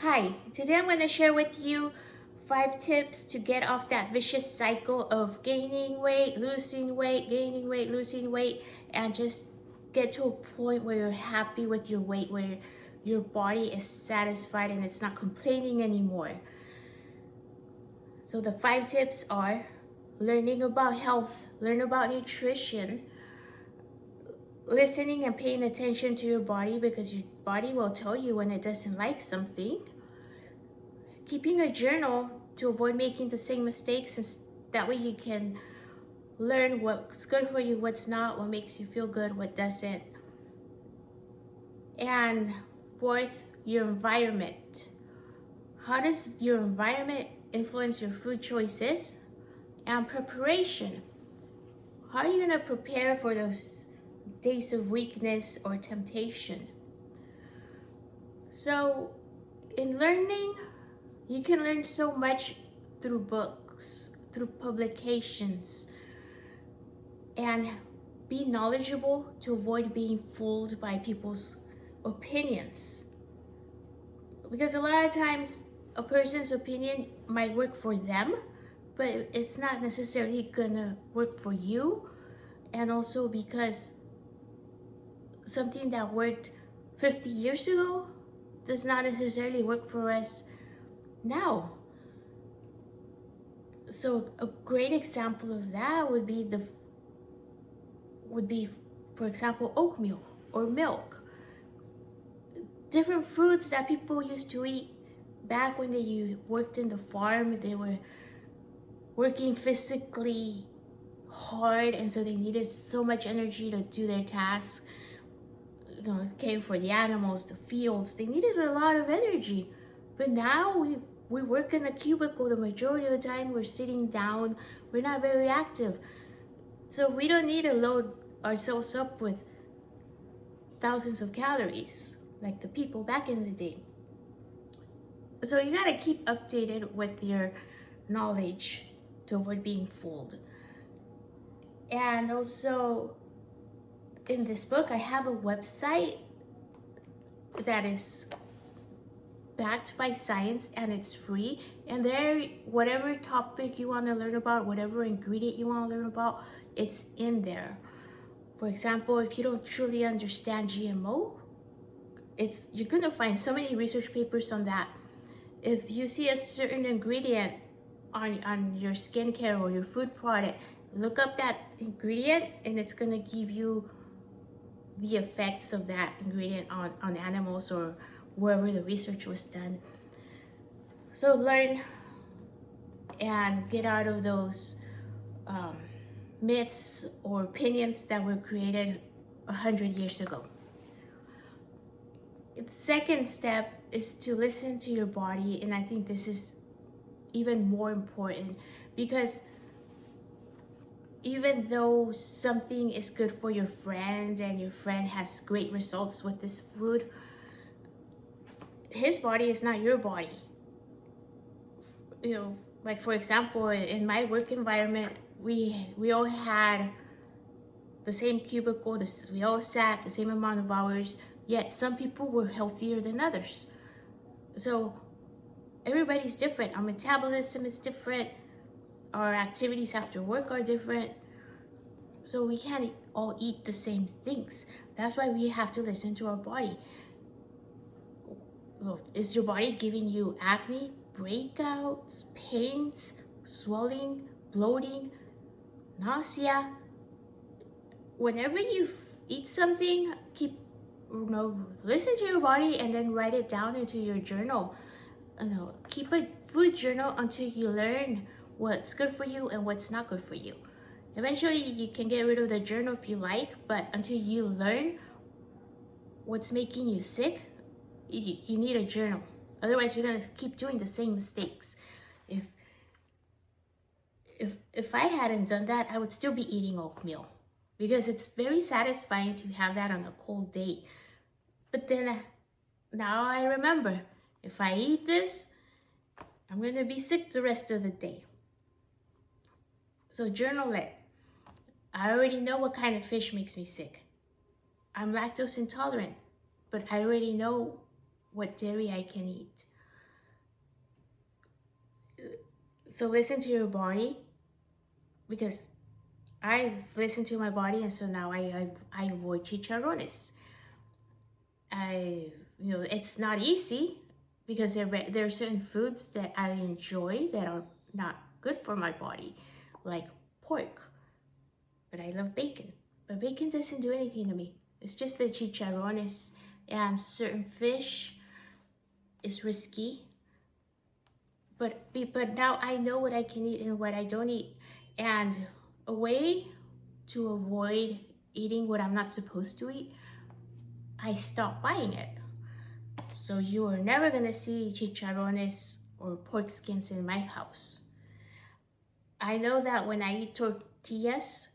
Hi, today I'm going to share with you 5 tips to get off that vicious cycle of gaining weight, losing weight, gaining weight, losing weight, and just get to a point where you're happy with your weight, where your body is satisfied and it's not complaining anymore. So the 5 tips are learning about health, learn about nutrition, listening and paying attention to your body because your body will tell you when it doesn't like something. Keeping a journal to avoid making the same mistakes, and that way you can learn what's good for you, what's not, what makes you feel good, what doesn't. And fourth, your environment. How does your environment influence your food choices? And preparation. How are you going to prepare for those days of weakness or temptation? So in learning, you can learn so much through books, through publications, and be knowledgeable to avoid being fooled by people's opinions. Because a lot of times a person's opinion might work for them, but it's not necessarily gonna work for you. And also because something that worked 50 years ago does not necessarily work for us now. So a great example of that would be for example, oatmeal or milk. Different foods that people used to eat back when they worked in the farm. They were working physically hard, and so they needed so much energy to do their tasks. Caring for the animals, the fields, they needed a lot of energy. But now we work in a cubicle the majority of the time. We're sitting down, we're not very active. So we don't need to load ourselves up with thousands of calories like the people back in the day. So you gotta keep updated with your knowledge to avoid being fooled. And also in this book, I have a website that is backed by science and it's free. And there, whatever topic you want to learn about, whatever ingredient you want to learn about, it's in there. For example, if you don't truly understand GMO, you're gonna find so many research papers on that. If you see a certain ingredient on your skincare or your food product, look up that ingredient and it's gonna give you the effects of that ingredient on animals or wherever the research was done. So learn and get out of those myths or opinions that were created 100 years ago. The second step is to listen to your body, and I think this is even more important because even though something is good for your friend and your friend has great results with this food, his body is not your body. Like for example, in my work environment, we all had the same cubicle, we all sat the same amount of hours, yet some people were healthier than others. So everybody's different. Our metabolism is different. Our activities after work are different. So we can't all eat the same things. That's why we have to listen to our body. Is your body giving you acne, breakouts, pains, swelling, bloating, nausea? Whenever you eat something, listen to your body and then write it down into your journal. Keep a food journal until you learn what's good for you and what's not good for you. Eventually, you can get rid of the journal if you like, but until you learn what's making you sick, you need a journal. Otherwise, you're gonna keep doing the same mistakes. If I hadn't done that, I would still be eating oatmeal because it's very satisfying to have that on a cold day. But then now I remember, if I eat this, I'm gonna be sick the rest of the day. So journal it. I already know what kind of fish makes me sick. I'm lactose intolerant, but I already know what dairy I can eat. So listen to your body, because I've listened to my body, and so now I avoid chicharrones. It's not easy, because there are certain foods that I enjoy that are not good for my body, like pork. But I love bacon. But bacon doesn't do anything to me. It's just the chicharrones, and certain fish is risky. But now I know what I can eat and what I don't eat. And a way to avoid eating what I'm not supposed to eat, I stop buying it. So you are never gonna see chicharrones or pork skins in my house. I know that when I eat tortillas,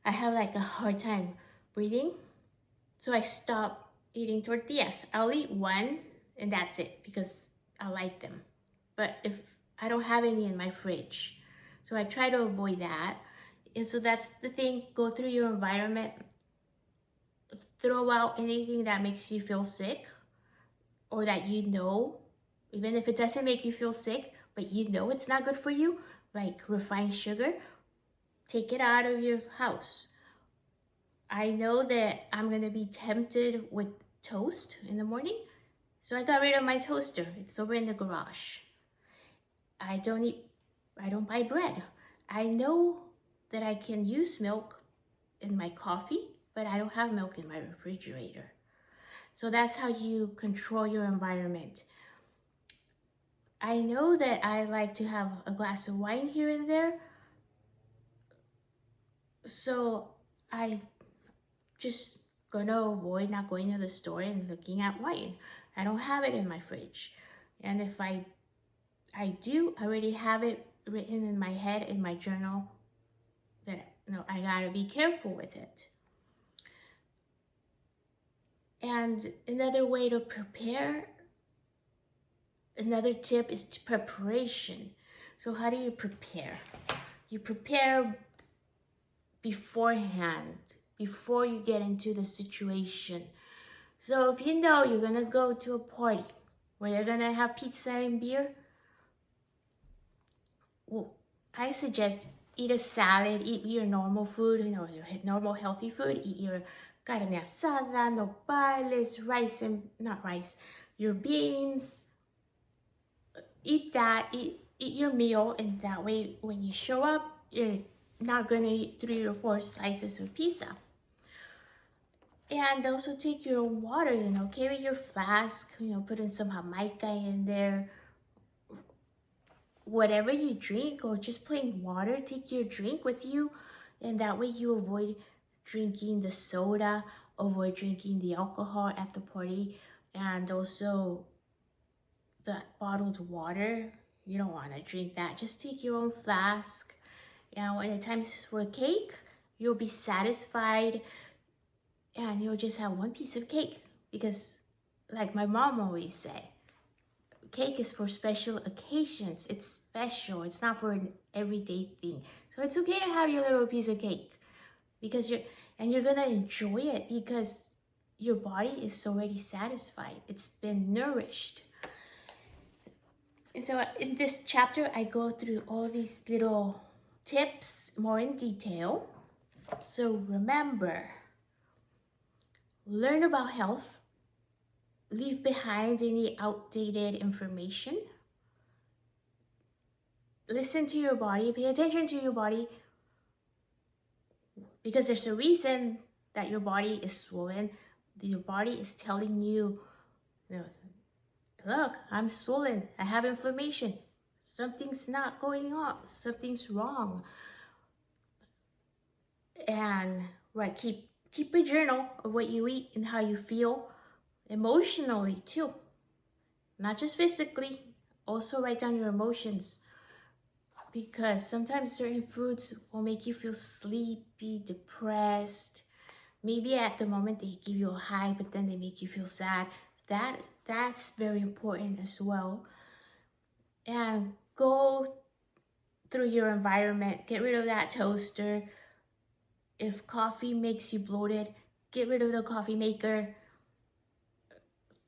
I have like a hard time breathing. So I stop eating tortillas. I'll eat one and that's it, because I like them. But if I don't have any in my fridge, so I try to avoid that. And so that's the thing, go through your environment, throw out anything that makes you feel sick, or that even if it doesn't make you feel sick, but it's not good for you, like refined sugar, take it out of your house. I know that I'm gonna be tempted with toast in the morning, so I got rid of my toaster. It's over in the garage. I don't buy bread. I know that I can use milk in my coffee, but I don't have milk in my refrigerator. So that's how you control your environment. I know that I like to have a glass of wine here and there, so I just gonna avoid not going to the store and looking at wine. I don't have it in my fridge. And if I do, I already have it written in my head, in my journal, that I gotta be careful with it. And another tip is preparation. So how do you prepare? You prepare beforehand, before you get into the situation. So if you know you're gonna go to a party where they're gonna have pizza and beer, well, I suggest eat a salad, eat your normal food, your normal healthy food, eat your carne asada, nopales, your beans, eat that, eat your meal, and that way when you show up, you're not gonna eat 3 or 4 slices of pizza. And also take your own water, carry your flask, put in some Jamaica in there. Whatever you drink, or just plain water, take your drink with you, and that way you avoid drinking the soda, avoid drinking the alcohol at the party, and also the bottled water. You don't want to drink that. Just take your own flask. And when the time's for cake, you'll be satisfied, and you'll just have one piece of cake, because like my mom always said, cake is for special occasions. It's special. It's not for an everyday thing. So it's okay to have your little piece of cake, because you're gonna enjoy it, because your body is already satisfied. It's been nourished. So in this chapter, I go through all these little tips more in detail. So remember, learn about health, leave behind any outdated information, listen to your body, pay attention to your body, because there's a reason that your body is swollen. Your body is telling you, look, I'm swollen, I have inflammation, something's not going on, something's wrong. And keep a journal of what you eat and how you feel emotionally too, not just physically. Also write down your emotions, because sometimes certain foods will make you feel sleepy, depressed. Maybe at the moment they give you a high, but then they make you feel sad. That's very important as well. And go through your environment. Get rid of that toaster. If coffee makes you bloated, get rid of the coffee maker.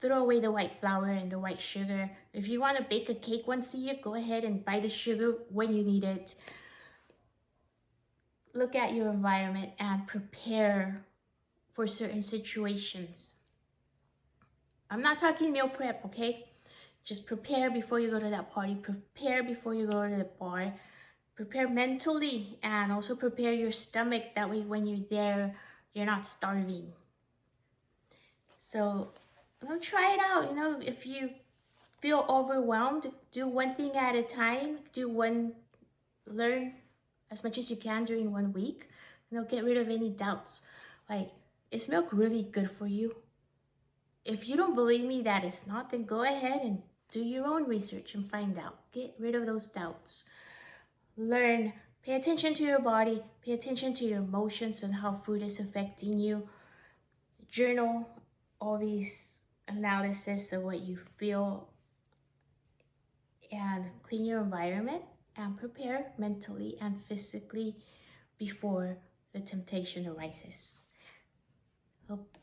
throw away the white flour and the white sugar. If you want to bake a cake once a year, go ahead and buy the sugar when you need it. Look at your environment and prepare for certain situations. I'm not talking meal prep, okay? Just prepare before you go to that party. Prepare before you go to the bar. Prepare mentally, and also prepare your stomach. That way when you're there, you're not starving. So, try it out. If you feel overwhelmed, do one thing at a time. Learn as much as you can during 1 week. Get rid of any doubts. Like, is milk really good for you? If you don't believe me that it's not, then go ahead and do your own research and find out. Get rid of those doubts. Learn, pay attention to your body, pay attention to your emotions and how food is affecting you. Journal all these analysis of what you feel, and clean your environment and prepare mentally and physically before the temptation arises. Hope